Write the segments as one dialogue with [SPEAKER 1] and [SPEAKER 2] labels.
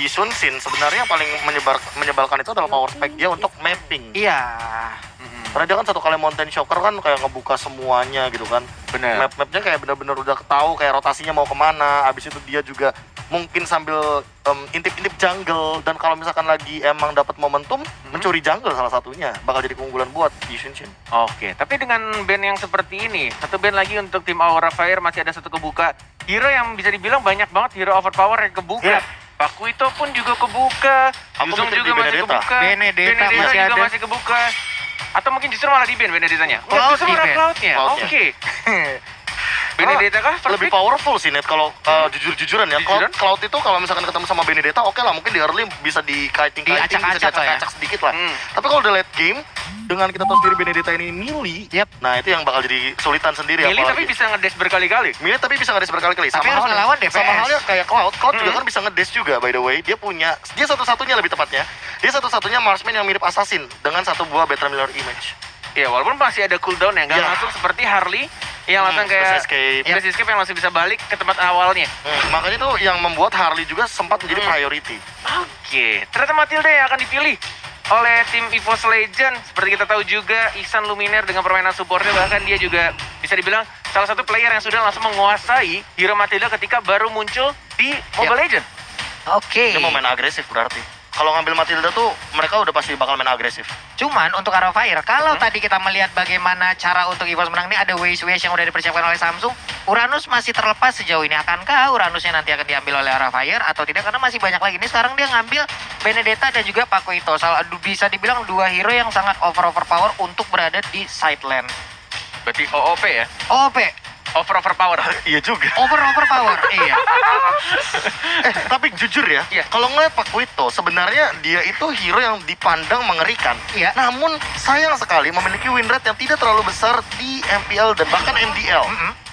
[SPEAKER 1] di Shunshin sebenarnya paling menyebalkan itu adalah power spike dia untuk mapping.
[SPEAKER 2] Iya.
[SPEAKER 1] Karena dia kan satu kali Mountain Shocker kan kayak ngebuka semuanya gitu kan.
[SPEAKER 3] Bener.
[SPEAKER 1] Map-mapnya kayak benar-benar udah tahu kayak rotasinya mau kemana. Abis itu dia juga mungkin sambil intip-intip jungle, dan kalau misalkan lagi emang dapat momentum mencuri jungle salah satunya bakal jadi keunggulan buat di Shunshin.
[SPEAKER 3] Oke, tapi dengan band yang seperti ini, satu band lagi untuk tim Aura Fire masih ada satu kebuka. Hero yang bisa dibilang banyak banget hero overpower yang kebuka.
[SPEAKER 1] Iya.
[SPEAKER 3] Pakuito pun juga kebuka.
[SPEAKER 1] Aku
[SPEAKER 3] Yuzong
[SPEAKER 1] mikir
[SPEAKER 3] juga
[SPEAKER 1] di
[SPEAKER 3] masih
[SPEAKER 1] Benedetta.
[SPEAKER 3] kebuka.
[SPEAKER 2] Benedetta masih
[SPEAKER 3] juga
[SPEAKER 2] ada.
[SPEAKER 3] masih kebuka. Atau mungkin justru malah di band Benedettanya.
[SPEAKER 2] Cloud
[SPEAKER 3] Justru
[SPEAKER 2] di
[SPEAKER 3] malah
[SPEAKER 2] band.
[SPEAKER 3] Cloudnya.
[SPEAKER 1] Cloudnya.
[SPEAKER 3] Oke. Benedetta kah? First
[SPEAKER 1] Lebih
[SPEAKER 3] pick?
[SPEAKER 1] powerful sih Net kalau jujur-jujuran ya.
[SPEAKER 3] Jujuran?
[SPEAKER 1] Cloud itu kalau misalkan ketemu sama Benedetta oke lah, mungkin di early bisa di-kiting, bisa
[SPEAKER 2] Diacak-acak lah ya.
[SPEAKER 1] diacak-acak sedikit lah. Tapi kalau udah late game, dengan kita tahu sendiri Benedetta ini melee,
[SPEAKER 2] Yep.
[SPEAKER 1] nah itu yang bakal jadi kesulitan sendiri.
[SPEAKER 3] Melee tapi
[SPEAKER 1] apalagi.
[SPEAKER 3] bisa ngedash berkali-kali.
[SPEAKER 1] Melee tapi bisa nge-dash berkali-kali.
[SPEAKER 2] Tapi harus ngelawan DPS.
[SPEAKER 1] Sama halnya kayak Cloud juga kan bisa nge-dash juga by the way. Dia satu-satunya lebih tepatnya. Dia satu-satunya marksman yang mirip assassin dengan satu buah Better Mirror Image.
[SPEAKER 3] Ya walaupun masih ada cooldown ya, nggak
[SPEAKER 1] Ya.
[SPEAKER 3] langsung seperti Harley yang langsung kayak
[SPEAKER 1] Space Escape.
[SPEAKER 3] yang langsung bisa balik ke tempat awalnya.
[SPEAKER 1] Makanya itu yang membuat Harley juga sempat menjadi priority.
[SPEAKER 3] Oke, ternyata Matilda yang akan dipilih oleh tim EVOS Legend. Seperti kita tahu juga, Ihsan Luminaire dengan permainan supportnya, bahkan dia juga bisa dibilang salah satu player yang sudah langsung menguasai hero Matilda ketika baru muncul di Mobile Legend.
[SPEAKER 2] Oke.
[SPEAKER 1] Dia mau main agresif berarti. Kalau ngambil Matilda tuh mereka udah pasti bakal main agresif.
[SPEAKER 2] Cuman untuk Aura Fire, kalau tadi kita melihat bagaimana cara untuk EVOS menang ini, ada ways yang udah dipersiapkan oleh Samsung. Uranus masih terlepas sejauh ini. Akankah Uranusnya nanti akan diambil oleh Aura Fire atau tidak? Karena masih banyak lagi. Ini sekarang dia ngambil Benedetta dan juga Pakuito. Bisa dibilang dua hero yang sangat overpower untuk berada di side lane.
[SPEAKER 3] Berarti OOP ya?
[SPEAKER 2] OP,
[SPEAKER 3] Overpower.
[SPEAKER 1] Iya juga.
[SPEAKER 2] overpower, iya.
[SPEAKER 1] Tapi jujur ya,
[SPEAKER 3] Iya.
[SPEAKER 1] kalau ngeliat Pakuito sebenarnya dia itu hero yang dipandang mengerikan.
[SPEAKER 2] Iya.
[SPEAKER 1] Namun sayang sekali memiliki win rate yang tidak terlalu besar di MPL dan bahkan MDL.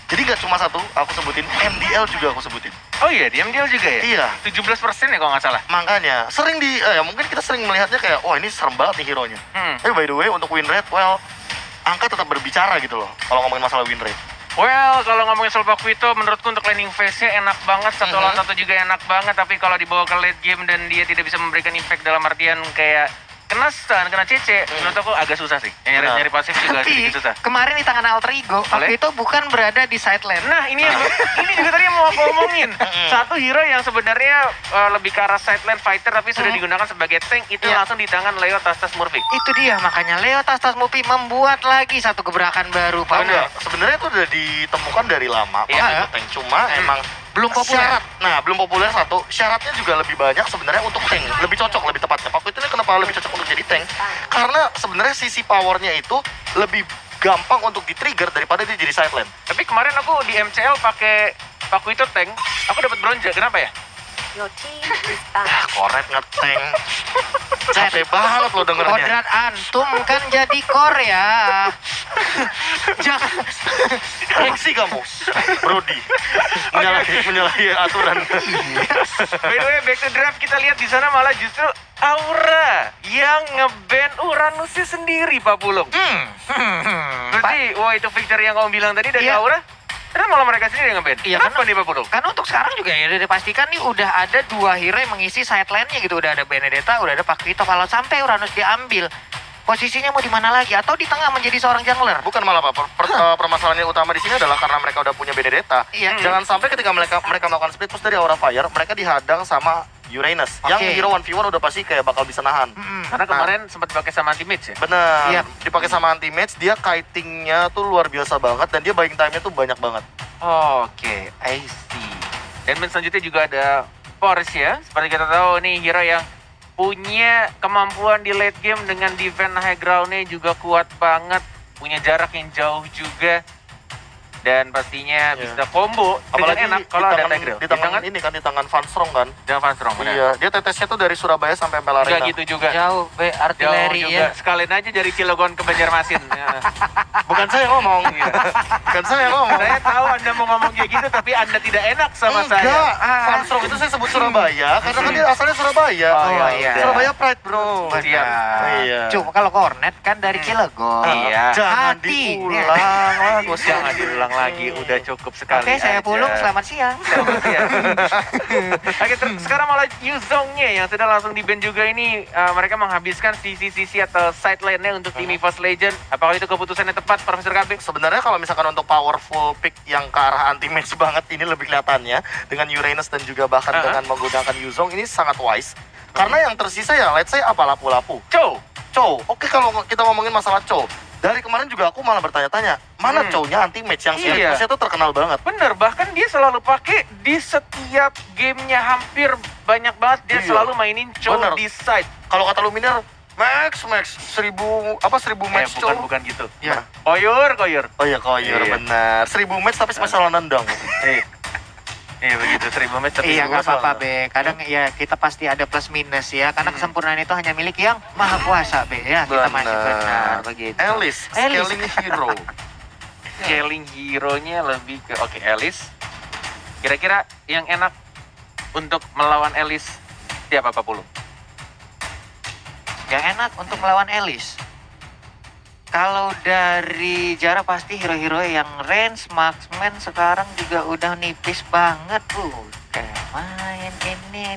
[SPEAKER 1] Jadi gak cuma satu aku sebutin, MDL juga aku sebutin.
[SPEAKER 3] Oh iya, diam-diam juga ya?
[SPEAKER 1] Iya.
[SPEAKER 3] 17% ya kalau nggak salah.
[SPEAKER 1] Makanya sering mungkin kita sering melihatnya kayak wah ini serem banget nih hero-nya. Tapi by the way untuk win rate, well, angka tetap berbicara gitu loh kalau ngomongin masalah win rate.
[SPEAKER 3] Well, kalau ngomongin soal Pakuito, menurutku untuk landing phase-nya enak banget, satu lawan satu juga enak banget, tapi kalau dibawa ke late game dan dia tidak bisa memberikan impact dalam artian kayak kena stun, kena CC, menurut aku agak susah sih. Nyari pasif juga
[SPEAKER 2] Tapi
[SPEAKER 3] sedikit susah.
[SPEAKER 2] kemarin di tangan alter ego, Pakuito bukan berada di side lane.
[SPEAKER 3] Nah, ini juga tadi yang mau aku omongin. Satu hero yang sebenarnya lebih ke arah side lane fighter tapi sudah digunakan sebagai tank, itu
[SPEAKER 2] Iya.
[SPEAKER 3] langsung di tangan Leo Tastas Murphy.
[SPEAKER 2] Itu dia, makanya Leo Tastas Mupi membuat lagi satu gebrakan baru, Pak.
[SPEAKER 1] Enggak, sebenarnya itu udah ditemukan dari lama.
[SPEAKER 3] Iya.
[SPEAKER 1] Kalau tank cuma emang
[SPEAKER 2] Belum populer.
[SPEAKER 1] belum populer satu. Syaratnya juga lebih banyak sebenarnya untuk tank. Lebih cocok lebih tepatnya. Pakuito ini kenapa lebih cocok untuk jadi tank? Karena sebenarnya sisi powernya itu lebih gampang untuk di-trigger daripada dia jadi side lane.
[SPEAKER 3] Tapi kemarin aku di MCL pakai Pakuito tank, aku dapat bronze. Kenapa ya?
[SPEAKER 4] Your team is back.
[SPEAKER 1] Koret nge-tank. Capek banget lo dengernya.
[SPEAKER 2] Kodrat antum kan jadi core ya. Jangan.
[SPEAKER 1] Gengsi kamu, Brody. Menyalahi aturan.
[SPEAKER 3] By the way, back to draft, kita lihat di sana malah justru Aura yang nge-ban Uranusnya sendiri, Pak Pulung. Berarti, wah itu victory yang kamu bilang tadi dari
[SPEAKER 2] Iya.
[SPEAKER 3] Aura, ternyata malah mereka sendiri yang nge-ban.
[SPEAKER 2] Iya,
[SPEAKER 3] Kenapa
[SPEAKER 2] karena-
[SPEAKER 3] nih Pak Pulung?
[SPEAKER 2] Karena untuk sekarang juga ya udah dipastikan nih udah ada dua hero yang mengisi side lane-nya gitu. Udah ada Benedetta, udah ada Pakuito. Kalau sampai Uranus diambil, posisinya mau di mana lagi? Atau di tengah menjadi seorang jungler?
[SPEAKER 1] Bukan malah Pak, permasalahan yang utama di sini adalah karena mereka udah punya Benedetta.
[SPEAKER 2] Iya.
[SPEAKER 1] Jangan sampai ketika mereka melakukan split push dari Aura Fire, mereka dihadang sama Uranus.
[SPEAKER 2] Oke.
[SPEAKER 1] Yang hero 1v1 udah pasti kayak bakal bisa nahan.
[SPEAKER 3] Karena kemarin sempat pakai sama anti-mage ya?
[SPEAKER 1] Bener,
[SPEAKER 2] Iya.
[SPEAKER 1] dipakai sama anti-mage, dia kitingnya tuh luar biasa banget dan dia buying time-nya tuh banyak banget.
[SPEAKER 3] Oke, I see. Dan band selanjutnya juga ada Porsche. Seperti kita tahu nih hero yang punya kemampuan di late game dengan defense high ground-nya juga kuat banget. Punya jarak yang jauh juga. Dan pastinya
[SPEAKER 1] Iya.
[SPEAKER 3] bisa combo
[SPEAKER 1] Apalagi
[SPEAKER 3] dengan enak kalau ada Tigreal.
[SPEAKER 1] di tangan ini kan, di tangan Van Strong kan.
[SPEAKER 3] Dengan Van Strong, benar.
[SPEAKER 1] Iya, dia tetesnya tuh dari Surabaya sampai Pelarina.
[SPEAKER 3] Enggak gitu juga.
[SPEAKER 2] Jauh,
[SPEAKER 3] Jauh
[SPEAKER 2] artileri
[SPEAKER 3] juga.
[SPEAKER 2] ya.
[SPEAKER 3] Sekalian aja dari Cilegon ke Banjarmasin. Ya.
[SPEAKER 1] Bukan saya ngomong.
[SPEAKER 3] Iya.
[SPEAKER 1] Bukan saya ngomong.
[SPEAKER 3] Saya tahu Anda mau ngomong kayak gitu, tapi Anda tidak enak sama
[SPEAKER 1] Enggak,
[SPEAKER 3] saya.
[SPEAKER 1] Van Strong itu saya sebut Surabaya karena kan dia asalnya Surabaya.
[SPEAKER 3] Oh, iya.
[SPEAKER 1] Surabaya Pride, bro.
[SPEAKER 3] Siap.
[SPEAKER 1] Iya.
[SPEAKER 2] Cuma kalau Cornet kan dari Cilegon.
[SPEAKER 3] Iya.
[SPEAKER 1] Jangan
[SPEAKER 2] Hati.
[SPEAKER 1] diulang lah,
[SPEAKER 3] Jangan diulang ulang lagi, udah cukup sekali.
[SPEAKER 2] Oke, saya
[SPEAKER 3] aja.
[SPEAKER 2] Pulung, selamat siang.
[SPEAKER 3] Selamat siang. Oke, sekarang malah Yuzongnya yang sudah langsung di ban juga ini, mereka menghabiskan sisi-sisi atau side lane-nya untuk tim EVOS Legend. Apakah itu keputusan yang tepat, Profesor KB?
[SPEAKER 1] Sebenarnya kalau misalkan untuk powerful pick yang ke arah anti-match banget ini lebih kelihatannya dengan Uranus dan juga bahkan dengan menggunakan Yuzong ini sangat wise. Karena yang tersisa ya let's say apa lapu-lapu. Chow. Oke, kalau kita ngomongin masalah Chow, dari kemarin juga aku malah bertanya-tanya, mana Chow-nya anti-match yang
[SPEAKER 3] Iya.
[SPEAKER 1] seriusnya tuh terkenal banget.
[SPEAKER 3] Bener, bahkan dia selalu pakai di setiap gamenya, hampir banyak banget dia
[SPEAKER 1] Iya.
[SPEAKER 3] selalu mainin Chow
[SPEAKER 1] Bener.
[SPEAKER 3] di side.
[SPEAKER 1] Kalau kata Luminar, Max 1000 match Chow.
[SPEAKER 3] Bukan gitu.
[SPEAKER 1] Iya.
[SPEAKER 3] Koyur.
[SPEAKER 1] Oh iya, koyor
[SPEAKER 3] Iya.
[SPEAKER 1] benar. 1000 match tapi spesial nendang.
[SPEAKER 3] Iya begitu, 1000 match tapi
[SPEAKER 2] Iya, nggak
[SPEAKER 1] masalah.
[SPEAKER 2] apa-apa, Be. Kadang ya kita pasti ada plus minus ya. Karena kesempurnaan itu hanya milik yang maha kuasa, Be. Ya, kita masih benar begitu.
[SPEAKER 1] Alice,
[SPEAKER 2] Alice.
[SPEAKER 1] scaling hero.
[SPEAKER 3] Scaling hero-nya lebih ke Alice. Kira-kira yang enak untuk melawan Alice siapa Pak Pulung?
[SPEAKER 2] Yang enak untuk melawan Alice. Kalau dari jarak pasti hero-hero yang range marksman sekarang juga udah nipis banget, kayak main ini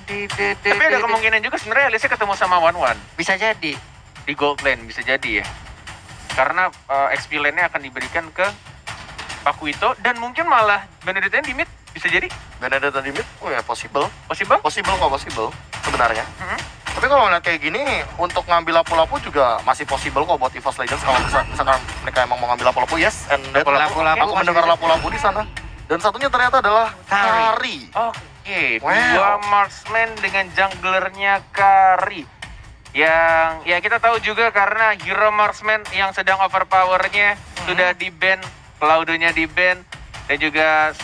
[SPEAKER 3] Tapi ada kemungkinan juga sebenarnya Alice ketemu sama One
[SPEAKER 2] bisa jadi.
[SPEAKER 3] di gold lane, bisa jadi ya. Karena XP lane-nya akan diberikan ke Pakuito dan mungkin malah Benedetta di mid, bisa jadi.
[SPEAKER 1] Benedetta di mid, oh ya possible
[SPEAKER 3] Possible?
[SPEAKER 1] sebenarnya.
[SPEAKER 3] Mhm.
[SPEAKER 1] Tapi kalau ngeliat kayak gini, untuk ngambil lapu-lapu juga masih possible kok buat EVOS Legends. Kalau misalkan mereka emang mau ngambil lapu-lapu, yes. And that
[SPEAKER 2] Lapu-lapu
[SPEAKER 1] aku
[SPEAKER 2] masih
[SPEAKER 1] mendengar
[SPEAKER 2] ada.
[SPEAKER 1] lapu-lapu di sana. Dan satunya ternyata adalah
[SPEAKER 2] Kari.
[SPEAKER 1] Kari.
[SPEAKER 3] Oke,
[SPEAKER 1] Wow.
[SPEAKER 3] dua marksman dengan junglernya Kari. Yang ya kita tahu juga karena hero marksman yang sedang overpowernya sudah di-ban, Claudio-nya di-ban, dan juga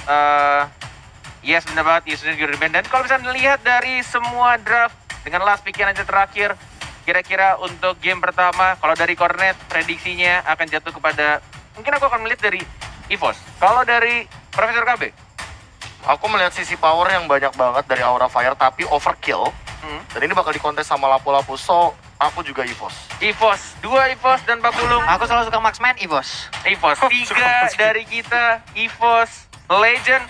[SPEAKER 3] yes benar banget, Yesus juga di-ban. Dan kalau bisa melihat dari semua draft dengan last pick yang nanti terakhir, kira-kira untuk game pertama, kalau dari Cornet prediksinya akan jatuh kepada, mungkin aku akan melihat dari EVOS. Kalau dari Profesor KB,
[SPEAKER 1] Aku melihat sisi power yang banyak banget dari Aura Fire, tapi overkill. Dan ini bakal dikontes sama lapu-lapu, so aku juga EVOS.
[SPEAKER 3] EVOS, 2 EVOS dan Pak Pulung.
[SPEAKER 2] Aku selalu suka marksman, Ivos.
[SPEAKER 3] EVOS, 3 dari kita, EVOS Legend.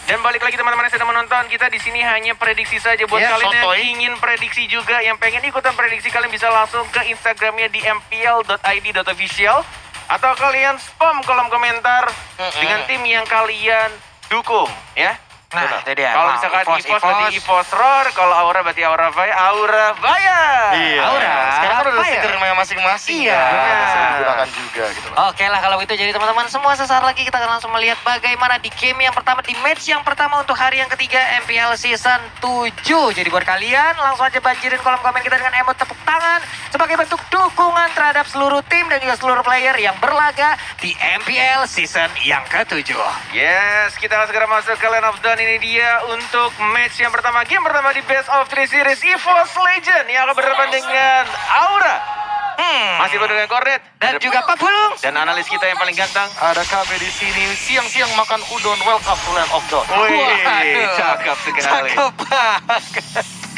[SPEAKER 3] Dan balik lagi teman-teman yang sedang menonton, kita di sini hanya prediksi saja buat
[SPEAKER 2] Ya,
[SPEAKER 3] kalian yang
[SPEAKER 1] sotoy.
[SPEAKER 3] ingin prediksi juga, yang pengen ikutan prediksi, kalian bisa langsung ke Instagramnya di mpl.id.official atau kalian spam kolom komentar dengan tim yang kalian dukung, ya.
[SPEAKER 2] Nah,
[SPEAKER 1] Benar.
[SPEAKER 2] itu dia.
[SPEAKER 3] Kalau
[SPEAKER 2] Nah,
[SPEAKER 3] misalkan EVOS berarti
[SPEAKER 2] EVOS.
[SPEAKER 3] EVOS Roar, kalau Aura berarti Aura Vaya, Aura Vaya.
[SPEAKER 2] Aura.
[SPEAKER 1] Sekarang kan udah
[SPEAKER 2] Apa ya?
[SPEAKER 1] stikernya masing-masing.
[SPEAKER 2] Iya.
[SPEAKER 1] kan?
[SPEAKER 3] Benar.
[SPEAKER 1] Bisa digunakan juga gitu loh.
[SPEAKER 2] Oke lah kalau itu, jadi teman-teman semua sesaat lagi kita akan langsung melihat bagaimana di game yang pertama, di match yang pertama untuk hari yang ketiga MPL Season 7. Jadi buat kalian langsung aja banjirin kolom komen kita dengan emot tepuk tangan sebagai bentuk dukungan terhadap seluruh tim dan juga seluruh player yang berlaga di MPL Season yang ke-7.
[SPEAKER 3] Yes, kita akan segera masuk ke Land of Dawn. Ini dia untuk match yang pertama, game pertama di Best of 3 Series EVOS Legend yang akan berhadapan dengan Aura. Masih baru dengan Cornet
[SPEAKER 2] Dan juga Pak Pulung.
[SPEAKER 3] dan analis kita yang paling gantang.
[SPEAKER 1] Ada KB di sini, siang-siang makan udon, welcome to Land of Dawn.
[SPEAKER 3] Wih,
[SPEAKER 2] Waduh.
[SPEAKER 3] cakep sekali.
[SPEAKER 2] Cakep banget.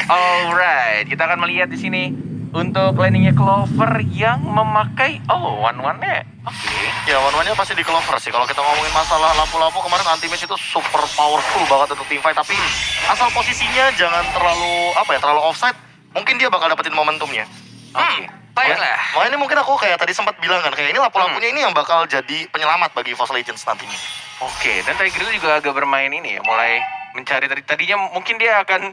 [SPEAKER 3] Alright, kita akan melihat di sini untuk landingnya Clover yang memakai one-one-nya. Oke.
[SPEAKER 1] Ya, one-one-nya pasti di Clover sih. Kalau kita ngomongin masalah lapu-lapu kemarin anti-match itu super powerful banget untuk team fight. Tapi asal posisinya jangan terlalu offside, mungkin dia bakal dapetin momentumnya.
[SPEAKER 3] Oke.
[SPEAKER 2] Baiklah.
[SPEAKER 1] Makanya mungkin aku kayak tadi sempat bilang kan, kayak ini lapu-lapunya ini yang bakal jadi penyelamat bagi EVOS Legends nantinya.
[SPEAKER 3] Oke, dan Tiger juga agak bermain ini ya, mulai mencari tadinya mungkin dia akan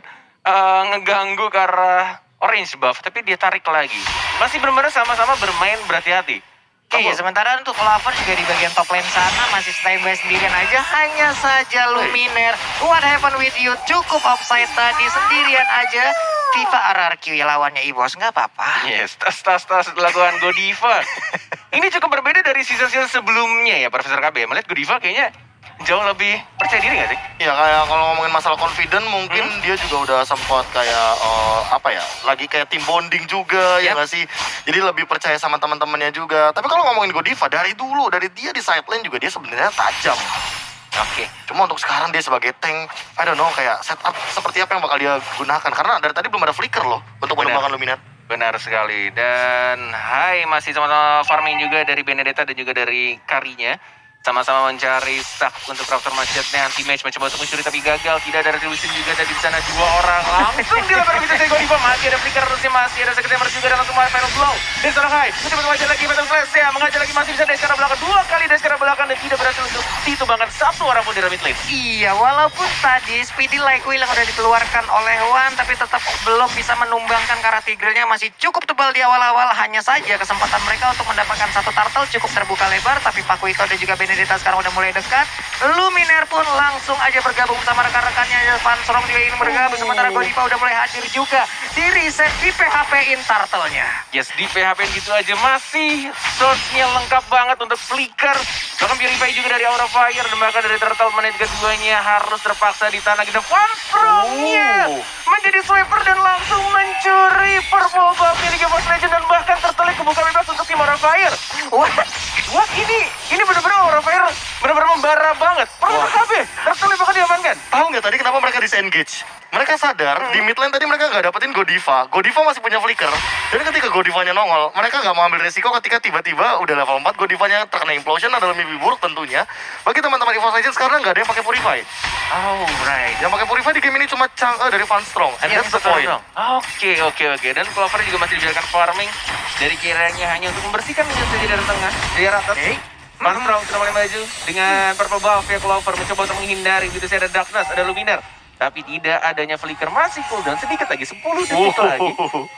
[SPEAKER 3] ngeganggu ke arah orange buff, tapi dia tarik lagi. Masih benar-benar sama-sama bermain berhati-hati.
[SPEAKER 2] Iya, sementara untuk Clover juga di bagian top lane sana masih standby sendirian aja. Hanya saja Luminer, what happened with you? Cukup offside tadi, sendirian aja. FIFA RRQ ya lawannya Ivos, nggak apa-apa.
[SPEAKER 3] Yes, tas dilakukan Godiva. Ini cukup berbeda dari season-season sebelumnya ya, Profesor KB. Melihat Godiva kayaknya jauh lebih percaya diri nggak sih?
[SPEAKER 1] Ya kayak kalau ngomongin masalah confident mungkin dia juga udah sempat kayak lagi kayak tim bonding juga ya
[SPEAKER 3] Yap.
[SPEAKER 1] nggak sih. Jadi lebih percaya sama teman-temannya juga. Tapi kalau ngomongin Godiva dari dulu dari dia di side lane juga dia sebenarnya tajam.
[SPEAKER 3] Oke.
[SPEAKER 1] Cuma untuk sekarang dia sebagai tank, I don't know kayak setup seperti apa yang bakal dia gunakan karena dari tadi belum ada flicker loh untuk
[SPEAKER 3] Benar.
[SPEAKER 1] mengembangkan Luminat.
[SPEAKER 3] Benar sekali. Dan hai, masih sama-sama farming juga dari Benedetta dan juga dari Karinya. sama-sama mencari stack untuk Raptor Macetnya. Anti-match mencoba untuk mencuri tapi gagal. Tidak ada retribution juga dari di sana 2 orang. Langsung dilempar bisa dari Godiva. Masih ada flicker harusnya, masih ada second damage juga dan langsung final blow. Dari sana Hai, mencoba mengajar lagi Phantom Slash ya. Mengajar lagi masih bisa dari secara belakang. 2 kali dari secara belakang dan tidak berhasil untuk ditumbangkan 1 orang pun di mid lane.
[SPEAKER 2] Iya, walaupun tadi Speedy Like Will yang udah dikeluarkan oleh Wan, tapi tetap belum bisa menumbangkan karena Tigernya masih cukup tebal di awal-awal. Hanya saja kesempatan mereka untuk mendapatkan 1 turtle cukup terbuka lebar, tapi Pakuito dan juga Benedetta sekarang udah mulai dekat. Luminaire pun langsung aja bergabung sama rekan-rekannya. Van Strong juga ingin bergabung, sementara Godiva udah mulai hadir juga. Di reset, di PHP-in turtle-nya.
[SPEAKER 3] Yes, di PHP gitu aja masih source-nya lengkap banget untuk flicker. Bahkan Purify juga dari Aura Fire dan bahkan dari Turtle menit keduanya harus terpaksa di tanah kita. Van Strong-nya menjadi swiper dan langsung mencuri purple buff-nya di Game of Legends dan bahkan tertelik kebuka bebas untuk tim Aura Fire. Wah, ini benar-benar Aura Fire benar-benar membara banget. Perlu KB, tertelik bahkan diamankan.
[SPEAKER 1] Tahu nggak tadi kenapa mereka disengage? Mereka sadar di mid lane tadi mereka nggak dapetin Godiva. Godiva masih punya flicker. Dan ketika Godivanya nongol, mereka nggak mau ambil resiko ketika tiba-tiba udah level 4 Godivanya terkena implosion adalah mimpi buruk tentunya. Bagi teman-teman EVOS Legends sekarang nggak ada yang pakai Purify.
[SPEAKER 3] Oh, right.
[SPEAKER 1] Yang pakai Purify di game ini cuma Chang'e dari Van Strong. And
[SPEAKER 3] Iya,
[SPEAKER 1] that's the point.
[SPEAKER 3] Oke. Dan Clover juga masih dibiarkan farming dari kiranya hanya untuk membersihkan minion saja dari tengah. Dari Raptor. Van Strong sudah mulai maju dengan purple buff ya. Clover mencoba untuk menghindari. Begitu saya ada Darkness, ada Luminaire. Tapi tidak adanya flicker, masih cooldown sedikit lagi, 10 detik lagi.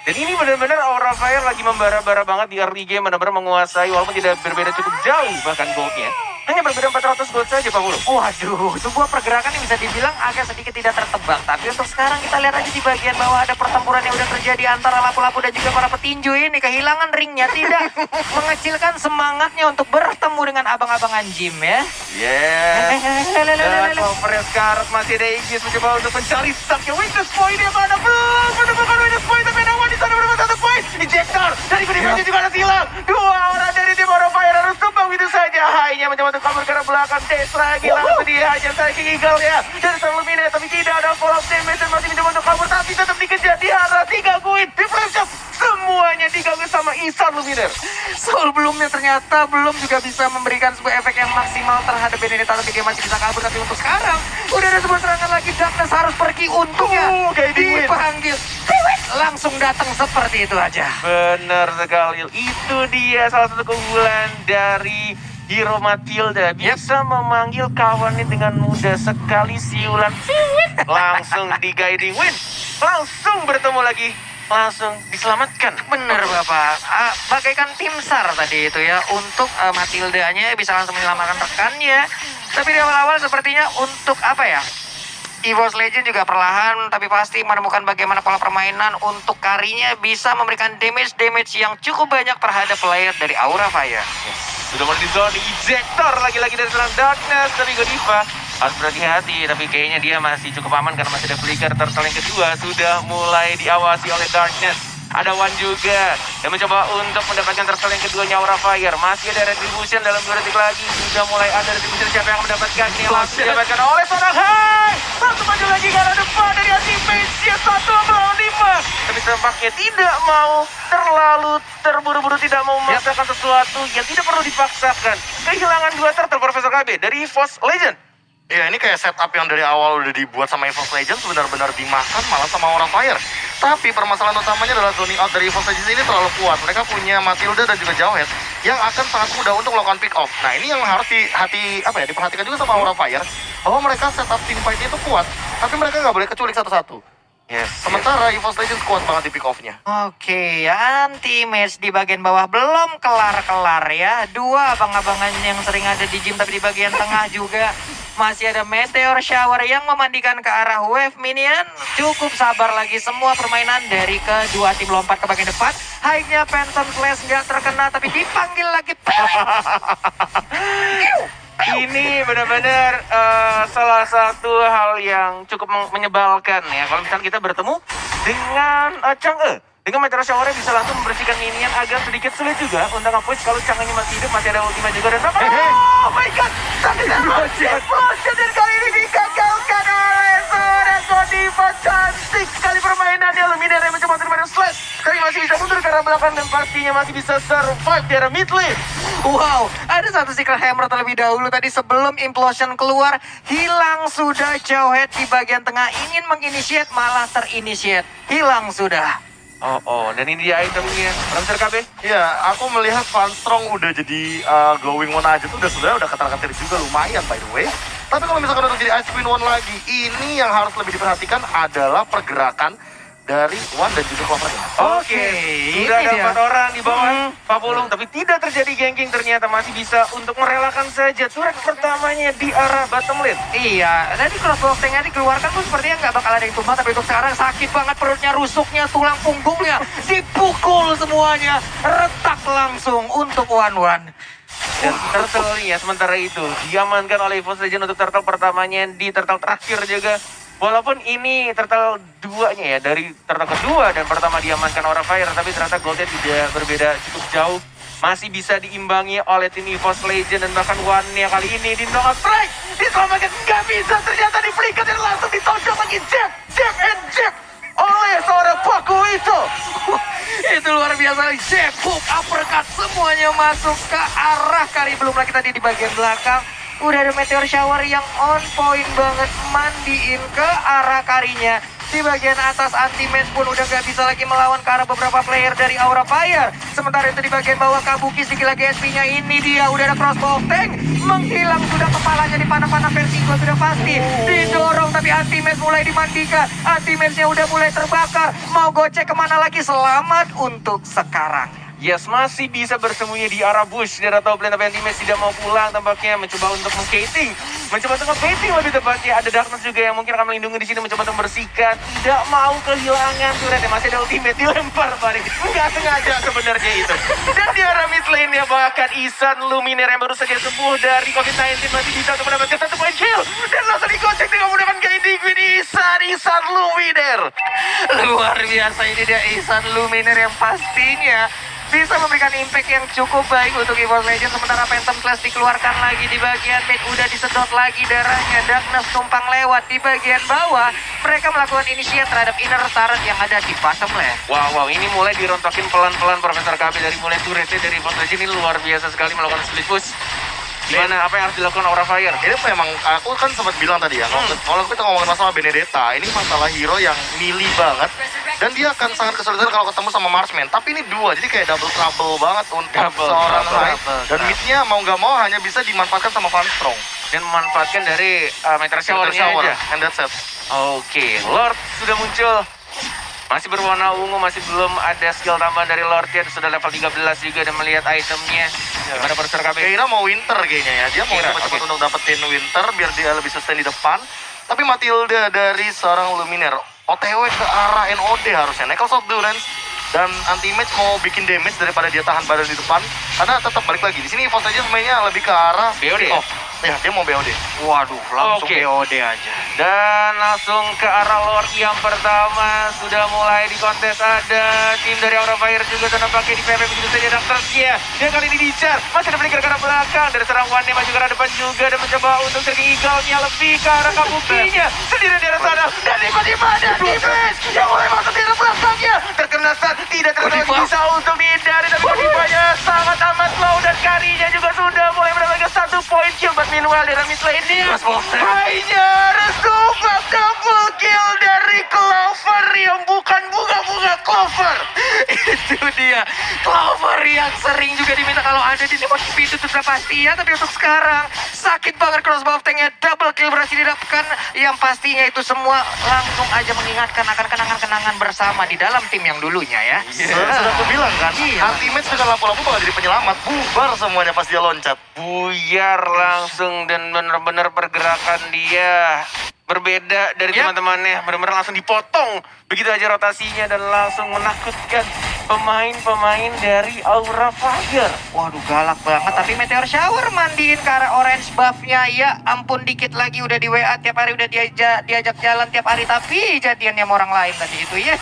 [SPEAKER 3] Dan ini benar-benar Aura Fire lagi membara-bara banget di early game, benar-benar menguasai walaupun tidak berbeda cukup jauh bahkan goldnya. Hanya berbeda 400 gold saja Pak Bulu.
[SPEAKER 2] Waduh, sebuah pergerakan yang bisa dibilang agak sedikit tidak tertebak. Tapi untuk sekarang kita lihat aja di bagian bawah ada pertempuran yang udah terjadi antara lapu-lapu dan juga para petinju ini. Kehilangan ringnya tidak mengecilkan semangatnya untuk bertemu dengan abang-abangan gym ya.
[SPEAKER 3] Dan Clover Scarlet masih ada Aegis mencoba untuk mencari stacknya. Weakness point yang mana? Belum menemukan weakness point, tapi ada Wan di sana berapa 1 point. Injector dari Godiva juga ada silang. 2 orang dari tim Aura Fire harus tumbang begitu saja. Hainya mencoba untuk kabur ke arah belakang. Dash lagi langsung dia hajar Psychic Eagle ya. Dari sang Luminaire tapi tidak ada fall of damage dan masih mencoba untuk kabur tapi tetap dikejar di arah 3 kuit. Di flash shot semuanya diganggu sama Isan Luminaire.
[SPEAKER 2] Sebelumnya ternyata belum juga bisa memberikan sebuah efek yang maksimal terhadap Benedetta, tapi dia masih bisa kabur. Tapi untuk sekarang udah ada sebuah serangan lagi. Darkness harus pergi, untungnya dipanggil langsung datang seperti itu aja.
[SPEAKER 3] Benar sekali. Itu dia salah satu keunggulan dari Hero Matilda. Bisa memanggil kawannya dengan mudah sekali. Siulan langsung di guiding win. Langsung bertemu lagi. Langsung diselamatkan.
[SPEAKER 2] Bener Bapak, bagaikan tim SAR tadi itu ya. Untuk Matildanya bisa langsung menyelamatkan rekannya. Tapi di awal-awal sepertinya untuk apa ya, EVOS Legend juga perlahan tapi pasti menemukan bagaimana pola permainan untuk karinya bisa memberikan damage yang cukup banyak terhadap player dari Aura Fire.
[SPEAKER 3] Sudah mulai di zone ejector lagi-lagi dari selang Darkness dari Godiva. Harus berhati-hati, tapi kayaknya dia masih cukup aman karena masih ada flicker. Turtle yang kedua sudah mulai diawasi oleh Darkness. Ada Wan juga yang mencoba untuk mendapatkan turtle yang keduanya Aura Fire. Masih ada retribution dalam 2 detik lagi. Sudah mulai ada retribution, siapa yang mendapatkan ini langsung didapatkan oleh seorang Hai. Langsung maju lagi ke arah depan dari anti-mage 1 melawan 5. Tapi tampaknya tidak mau terlalu terburu-buru, tidak mau memaksakan sesuatu yang tidak perlu dipaksakan. Kehilangan 2 turtle Profesor KB dari EVOS Legend.
[SPEAKER 1] Ya ini kayak setup yang dari awal udah dibuat sama EVOS Legends benar-benar dimakan malah sama Aura Fire. Tapi permasalahan utamanya adalah zoning out dari EVOS Legends ini terlalu kuat. Mereka punya Matilda dan juga Jawhead yang akan sangat mudah untuk melakukan pick off. Nah ini yang harus diperhatikan juga sama Aura Fire, bahwa mereka setup team fight itu kuat, tapi mereka nggak boleh keculik satu-satu. Sementara EVOS Legends kuat banget di pick off-nya.
[SPEAKER 2] Oke, anti-match di bagian bawah belum kelar-kelar ya. 2 abang-abangan yang sering ada di gym, tapi di bagian tengah juga masih ada Meteor Shower yang memandikan ke arah wave minion. Cukup sabar lagi, semua permainan dari kedua tim lompat ke bagian depan. High-nya Phantom Slash nggak terkena, tapi dipanggil lagi.
[SPEAKER 3] Ini benar-benar salah satu hal yang cukup menyebalkan ya. Kalau misalnya kita bertemu dengan Chang'e, dengan Meteor Shower bisa langsung membersihkan minion, agak sedikit sulit juga untuk nge-push kalau Chang'e masih hidup, masih ada ultima juga dan oh my god, tapi explosion dan kali ini digagalkan oleh seorang Godiva. Cantik sekali permainannya. Luminaire yang mencoba untuk Slash, tapi masih bisa mundur ke arah belakang dan pastinya masih bisa survive di arah mid lane.
[SPEAKER 2] Wow, ada satu Secret Hammer terlebih dahulu tadi sebelum Implosion keluar. Hilang sudah Jawhead di bagian tengah. Ingin menginitiate malah terinitiate. Hilang sudah.
[SPEAKER 3] Dan ini dia itemnya. Transfer KB.
[SPEAKER 1] Iya, aku melihat Van Strong udah jadi going one aja tuh sebenarnya udah ketar-ketir juga lumayan by the way. Tapi kalau misalkan untuk jadi Ice Queen One lagi, ini yang harus lebih diperhatikan adalah pergerakan dari One dan juga Clover.
[SPEAKER 3] Oke, sudah ada 4 orang di bawah Pak Pulung, tapi tidak terjadi ganking, ternyata masih bisa untuk merelakan saja turret pertamanya di arah bottom lane.
[SPEAKER 2] Iya, tadi crossbow tank-nya dikeluarkan pun sepertinya nggak bakal ada yang tumbang, tapi untuk sekarang sakit banget perutnya, rusuknya, tulang punggungnya, dipukul semuanya, retak langsung untuk One.
[SPEAKER 3] Dan turtle ya sementara itu diamankan oleh EVOS Legend untuk turtle pertamanya di turtle terakhir juga. Walaupun ini turtle duanya ya, dari turtle kedua dan pertama diamankan Aura Fire, tapi ternyata goldnya tidak berbeda cukup jauh. Masih bisa diimbangi oleh tim EVOS Legend dan bahkan One-nya kali ini di Nonga Strike. Diselamatkan, nggak bisa, ternyata di flicker dan langsung ditonjok lagi Jab oleh seorang Paku itu.
[SPEAKER 2] Itu luar biasa, jab, hook, uppercut, semuanya masuk ke arah Kari. Belum lagi tadi di bagian belakang udah ada meteor shower yang on point banget, mandiin ke arah Karinya. Di bagian atas anti-match pun udah gak bisa lagi melawan ke arah beberapa player dari Aura Fire. Sementara itu di bagian bawah Kabuki sedikit lagi SP-nya, ini dia udah ada crossbow tank. Menghilang sudah kepalanya di panah-panah versi 2 sudah pasti. Didorong tapi anti-match mulai dimandikan. Anti-match-nya udah mulai terbakar. Mau gocek kemana lagi? Selamat untuk sekarang.
[SPEAKER 3] Yes, masih bisa bersembunyi di arah bush. Dari top lane tapi anti-match tidak mau pulang tampaknya, mencoba untuk meng-baiting. Mencoba untuk nge-baiting lebih tepatnya. Ada Darkness juga yang mungkin akan melindungi di sini, mencoba untuk membersihkan. Tidak mau kehilangan turret, masih ada ultimate dilempar balik. Nggak sengaja sebenarnya itu. Dan di arah mid lane ya bahkan Isan Luminaire yang baru saja sembuh dari COVID-19 masih bisa untuk mendapatkan 1 point kill. Dan langsung digocek dengan menggunakan guiding queen Isan Luminaire.
[SPEAKER 2] Luar biasa, ini dia Isan Luminaire yang pastinya bisa memberikan impact yang cukup baik untuk EVOS Legends. Sementara Phantom Clash dikeluarkan lagi di bagian mid, udah disedot lagi darahnya. Darkness numpang lewat di bagian bawah. Mereka melakukan initiate terhadap inner turret yang ada di bottom lane.
[SPEAKER 3] Wow, ini mulai dirontokin pelan-pelan Profesor KB dari mulai turretnya dari EVOS Legends. Ini luar biasa sekali melakukan split push. Gimana, apa yang harus dilakukan Aura Fire?
[SPEAKER 1] Ini memang, aku kan sempat bilang tadi ya, kalau kita ngomongin masalah Benedetta, ini masalah hero yang milih banget. Dan dia akan sangat kesulitan kalau ketemu sama Marksman. Tapi ini dua, jadi kayak double trouble banget untuk seorang Hyde. Dan midnya mau nggak mau hanya bisa dimanfaatkan sama Van Strong.
[SPEAKER 3] Dan memanfaatkan dari Meteor Shower-nya aja.
[SPEAKER 1] And that's it.
[SPEAKER 3] Oke, Lord sudah muncul. Masih berwarna ungu, masih belum ada skill tambahan dari Lord-nya. Sudah level 13 juga dan melihat itemnya. Gimana Profesor KB?
[SPEAKER 1] Kira mau Winter kayaknya ya. Dia mau cepat-cepat untuk dapetin Winter biar dia lebih sustain di depan. Tapi Matilda dari seorang Luminaire OTW ke arah NOD harusnya. Neckles of Durance dan anti-match mau bikin damage daripada dia tahan badan di depan. Karena tetap balik lagi. Di sini EVOS aja sebenarnya lebih ke arah
[SPEAKER 3] BOD.
[SPEAKER 1] Oh, ya dia mau BOD.
[SPEAKER 2] Waduh, langsung
[SPEAKER 3] Oke.
[SPEAKER 2] BOD aja.
[SPEAKER 3] Dan langsung ke arah Lord yang pertama. Sudah mulai di kontes, ada tim dari Aura Fire juga sudah pakai di PP begitu saja Darkness-nya. Dan kali ini dicar, masih ada flicker ke arah belakang. Dari serang One-nya maju ke arah depan juga dan mencoba untuk Sergi Eagle-nya lebih ke arah Kabukinya. Sendirian di arah sana. Dan tiba-tiba ada Dimas yang mulai masuk di arah belakangnya. Terkena stun, tidak terkena bisa untuk dihindari. Dan Kodibanya sangat amat low dan Karinya juga sudah mulai mendapatkan 1 point kill. But meanwhile di arah mid lane-nya hanya restu double kill dari Clover yang bukan bunga-bunga Clover.
[SPEAKER 2] Itu dia Clover yang sering juga diminta kalau ada di timur pintu itu sudah pasti ya. Tapi untuk sekarang sakit banget crossbow tanknya, double kill berhasil didapatkan. Yang pastinya itu semua langsung aja mengingatkan akan kenangan-kenangan bersama di dalam tim yang dulunya ya.
[SPEAKER 1] Sudah aku bilang kan,
[SPEAKER 2] Iya.
[SPEAKER 1] anti-match dengan lampu-lampu bakal jadi penyelamat. Bubar semuanya pas dia loncat.
[SPEAKER 3] Buyar langsung dan benar-benar pergerakan dia berbeda dari teman-temannya. Benar-benar langsung dipotong. Begitu aja rotasinya dan langsung menakutkan pemain-pemain dari Aura Fire.
[SPEAKER 2] Waduh, galak banget. Tapi Meteor Shower mandiin ke arah orange buff-nya. Ya ampun, dikit lagi udah di WA tiap hari, udah diajak jalan tiap hari. Tapi jadiannya sama orang lain tadi itu ya.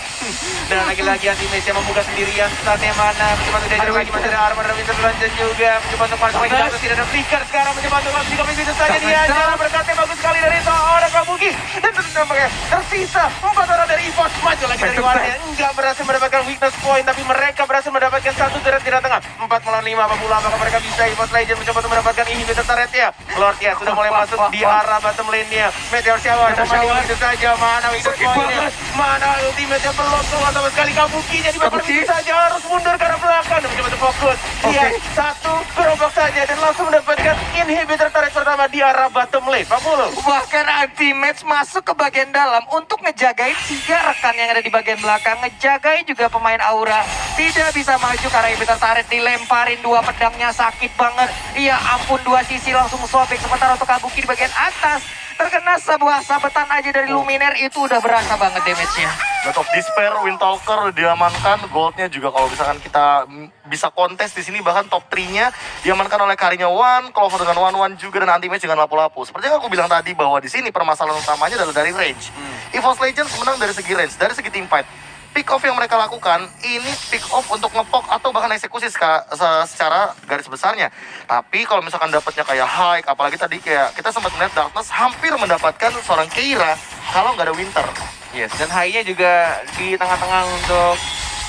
[SPEAKER 3] Dan lagi-lagi anti-match yang membuka sendirian. Stunnya mana? Mencoba untuk diajak lagi. Masih ada armor dan Winter Dungeon juga. Mencoba untuk masuk lagi. Tapi tidak ada flicker sekarang. Mencoba untuk masuk di komisi itu saja dia. Jalan berkatnya bagus sekali dari seorang Kabuki. Dan tentu nampaknya tersisa 4 orang dari EVOS. Maju lagi dari warnanya. Enggak berhasil mendapatkan weakness point. Tapi tapi mereka berhasil mendapatkan satu turret di tengah. 4 melawan 5 pemula, apakah mereka bisa? EVOS Legends mencoba untuk mendapatkan inhibitor turretnya. Lord ya sudah mulai masuk di arah bottom lane-nya. Meteor Shower, memainkan itu saja. Mana Wicked Point-nya? Mana ultimate-nya belum keluar sama sekali. Kabukinya di bawah begitu saja harus mundur ke arah belakang dan mencoba untuk fokus. Dia satu gerobak saja dan langsung mendapatkan inhibitor turret pertama di arah bottom lane. Pak Pulu.
[SPEAKER 2] Bahkan anti-match masuk ke bagian dalam untuk ngejagain 3 rekan yang ada di bagian belakang. Ngejagain juga pemain Aura. Tidak bisa maju karena inhibitor turret dilemparin 2 pedangnya, sakit banget. Iya ampun, 2 sisi langsung sobek. Sementara untuk Kabuki di bagian atas terkena sebuah sabetan aja dari Luminaire, itu udah berasa banget damage-nya.
[SPEAKER 1] God of Despair, Windtalker diamankan, goldnya juga kalau misalkan kita bisa kontes di sini bahkan top 3-nya diamankan oleh Karinya One, Clover dengan One juga dan anti-match dengan lapu-lapu. Seperti yang aku bilang tadi bahwa di sini permasalahan utamanya adalah dari range. EVOS Legends menang dari segi range, dari segi team fight. Pick off yang mereka lakukan ini pick off untuk ngepok atau bahkan eksekusi secara garis besarnya. Tapi kalau misalkan dapatnya kayak high, apalagi tadi kayak kita sempat melihat Darkness hampir mendapatkan seorang Keira kalau nggak ada Winter.
[SPEAKER 3] Yes, dan high-nya juga di tengah-tengah untuk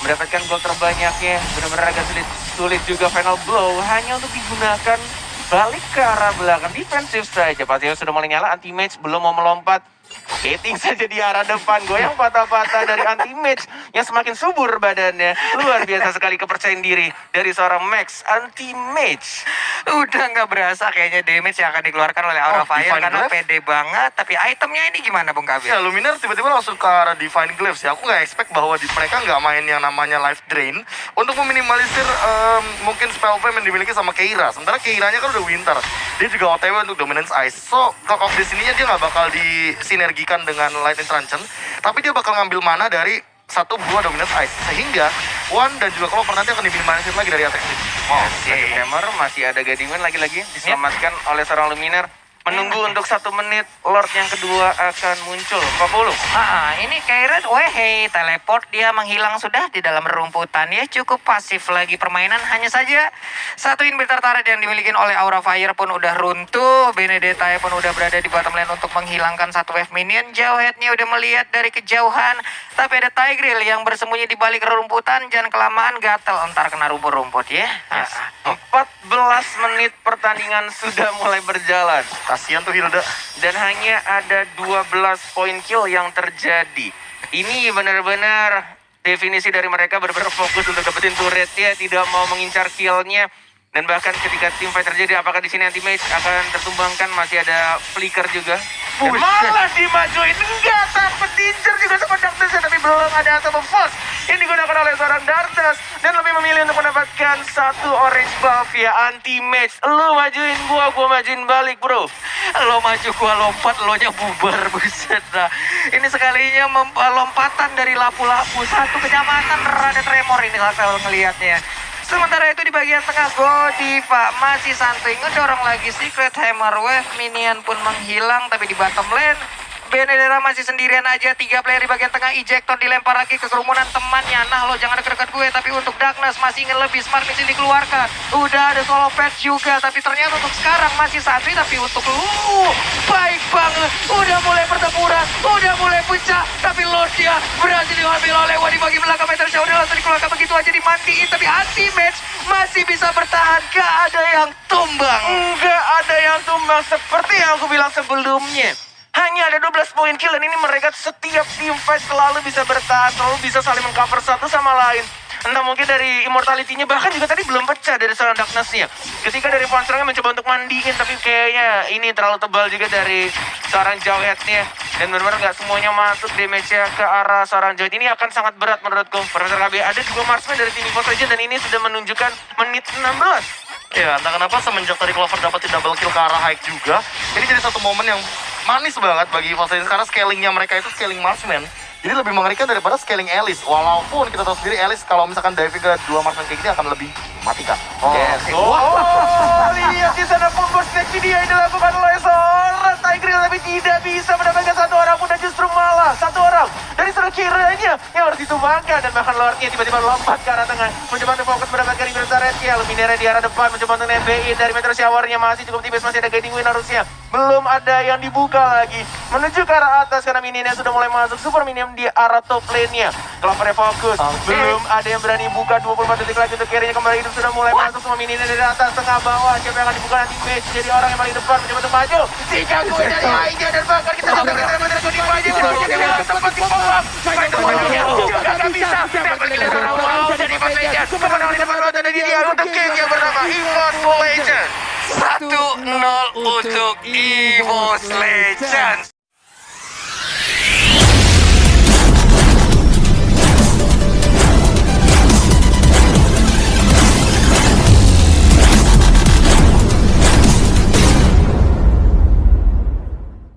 [SPEAKER 3] mendapatkan gol terbanyaknya. Benar-benar agak sulit juga final blow hanya untuk digunakan balik ke arah belakang defensif saja. Pastinya sudah mulai nyala, anti-match belum mau melompat. Hitting saja di arah depan, goyang patah-patah dari anti-match yang semakin subur badannya. Luar biasa sekali kepercayaan diri dari seorang Max anti-match.
[SPEAKER 2] Udah nggak berasa kayaknya damage yang akan dikeluarkan oleh Aura Fire
[SPEAKER 1] Divine
[SPEAKER 2] karena
[SPEAKER 1] Glaive?
[SPEAKER 2] pede banget. Tapi itemnya ini gimana Bung Kabir?
[SPEAKER 1] Ya, Luminaire tiba-tiba langsung ke arah Divine Glaives ya. Aku nggak expect bahwa mereka nggak main yang namanya Life Drain untuk meminimalisir mungkin spell flame yang dimiliki sama Keira. Sementara Keiranya kan udah Winter. Dia juga OTW untuk Dominance Ice. So, Clock of Destiny-nya dia nggak bakal disinergikan dengan Lightning Truncheon. Tapi dia bakal ngambil mana dari satu buah Dominance Ice. Sehingga One dan juga Clover nanti akan diminimalisir lagi dari attack speed.
[SPEAKER 3] Wow, Second Hammer masih ada Guardian lagi-lagi diselamatkan oleh seorang Luminaire. Menunggu untuk 1 menit, Lord yang kedua akan muncul. 40.
[SPEAKER 2] Ini Kairat, wehey, teleport dia menghilang sudah di dalam rumputan. Ya cukup pasif lagi permainan. Hanya saja satu inhibitor turret yang dimiliki oleh Aura Fire pun udah runtuh. Benedetta pun udah berada di bottom lane untuk menghilangkan satu wave minion. Jauh headnya udah melihat dari kejauhan. Tapi ada Tigreal yang bersembunyi di balik rumputan. Jangan kelamaan gatel, entar kena rumput-rumput ya.
[SPEAKER 3] Yes. 14 menit pertandingan sudah mulai berjalan.
[SPEAKER 1] Kasihan tuh Hilda.
[SPEAKER 3] Dan hanya ada 12 poin kill yang terjadi. Ini benar-benar definisi dari mereka benar-benar fokus untuk dapetin turretnya, tidak mau mengincar killnya. Dan bahkan ketika tim fight terjadi, apakah di sini anti-match akan tertumbangkan? Masih ada flicker juga. Dan malah dimajuin, enggak, dapat diincar juga sama Darkness, tapi belum ada atau force yang digunakan oleh seorang Darkness. Dan lebih memilih untuk mendapatkan satu orange buff ya, anti-match. Lu majuin gua majuin balik bro.
[SPEAKER 2] Lo maju gua lompat, lo nya bubar, buset dah. Ini sekalinya lompatan dari lapu-lapu, satu kenyamanan rada tremor ini kalau ngelihatnya. Sementara itu di bagian tengah Godiva masih santuy ngedorong lagi Secret Hammer Wave, minion pun menghilang tapi di bottom lane Benedetta masih sendirian aja, 3 player di bagian tengah. Ejector dilempar lagi ke kerumunan temannya. Nah lo jangan deket-deket gue, tapi untuk Darkness masih ingin lebih. Smart Missile dikeluarkan, udah ada solo patch juga, tapi ternyata untuk sekarang masih santri. Tapi untuk lu baik banget, udah mulai pertempuran, udah mulai pecah, tapi Lordia berhasil diambil oleh Wadi bagi belakang. Meteor Shower langsung dikeluarkan begitu aja, dimandiin, tapi anti-match masih bisa bertahan. Gak ada yang tumbang.
[SPEAKER 3] Enggak ada yang tumbang seperti yang aku bilang sebelumnya. Hanya ada 12 poin kill dan ini mereka setiap team fight selalu bisa bertahan, selalu bisa saling mengcover satu sama lain. Entah mungkin dari immortality-nya, bahkan juga tadi belum pecah dari seorang Darkness-nya. Ketika dari Ponstrongnya mencoba untuk mandiin, tapi kayaknya ini terlalu tebal juga dari seorang Jawhead-nya. Dan benar-benar nggak semuanya masuk damage-nya ke arah seorang Jawhead. Ini akan sangat berat menurutku. Profesor KB ada juga marksman dari tim EVOS Legends dan ini sudah menunjukkan menit 16.
[SPEAKER 1] Ya, entah kenapa semenjak tadi Clover dapetin double kill ke arah Hike juga, ini jadi satu momen yang manis banget bagi EVOS Legends karena scalingnya mereka itu scaling marksman. Jadi lebih mengerikan daripada scaling Alice. Walaupun kita tahu sendiri Alice kalau misalkan diving ke 2 marksman kayak gini akan lebih matikan.
[SPEAKER 3] Yes. Lihat di sana pun burst dia yang dilakukan oleh seorang Tigreal, tapi tidak bisa mendapatkan satu orang pun dan justru malah bawah, satu orang dari seluruh kiranya yang harus ditumbangkan, dan bahkan Lordnya tiba-tiba lompat ke arah tengah, mencoba untuk fokus mendapatkan Infinity Red Kill. Minera di arah depan mencoba untuk nembein dari Meteor Shower-nya, masih cukup tipis, masih ada Guiding Wind harusnya. Belum ada yang dibuka lagi menuju ke arah atas karena minionnya sudah mulai masuk. Super minion di arah top lane-nya. Clover fokus. Belum ada yang berani buka. 24 detik lagi untuk carry-nya kembali hidup, sudah mulai masuk semua minionnya dari atas tengah bawah. Siapa yang akan dibuka nanti? Match jadi orang yang paling depan mencoba untuk maju. Tiga gue dari lainnya dan bahkan kita dapat benar-benar di maju. Tempat di bawah. Juga gak bisa. Wow, jadi Legend. Kemenangan di depan ada di dia untuk game yang bernama EVOS Legends.
[SPEAKER 5] 1-0 untuk EVOS Legends.